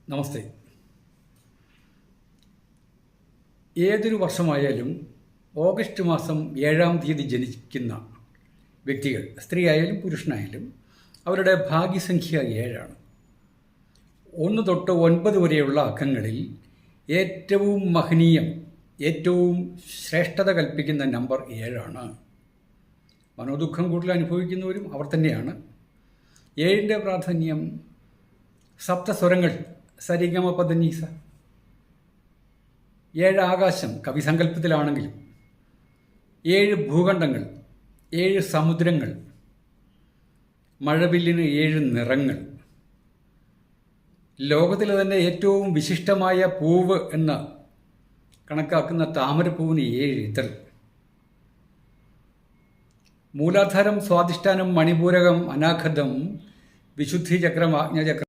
നമസ്തേ. ഏതൊരു വർഷമായാലും ഓഗസ്റ്റ് മാസം 7-ാം തീയതി ജനിക്കുന്ന വ്യക്തികൾ, സ്ത്രീ ആയാലും പുരുഷനായാലും, അവരുടെ ഭാഗ്യസംഖ്യ 7ആണ്. 1 തൊട്ട് 9 വരെയുള്ള അക്കങ്ങളിൽ ഏറ്റവും മഹനീയം, ഏറ്റവും ശ്രേഷ്ഠത കൽപ്പിക്കുന്ന നമ്പർ 7ആണ്. മനോദുഃഖം കൂടുതൽ അനുഭവിക്കുന്നവരും അവർ തന്നെയാണ്. 7ൻ്റെ പ്രാധാന്യം സപ്തസ്വരങ്ങൾ, സരിഗമ പദനീസ. 7 ആകാശം കവിസങ്കല്പത്തിലാണെങ്കിലും, 7 ഭൂഖണ്ഡങ്ങൾ, 7 സമുദ്രങ്ങൾ, മഴവില്ലിന് 7 നിറങ്ങൾ, ലോകത്തിലെ തന്നെ ഏറ്റവും വിശിഷ്ടമായ പൂവ് എന്ന് കണക്കാക്കുന്ന താമരപ്പൂവിന് 7 ഇതൾ. മൂലാധാരം, സ്വാധിഷ്ഠാനം, മണിപൂരകം, അനാഘതം, വിശുദ്ധിചക്രം, ആജ്ഞാചക്രം,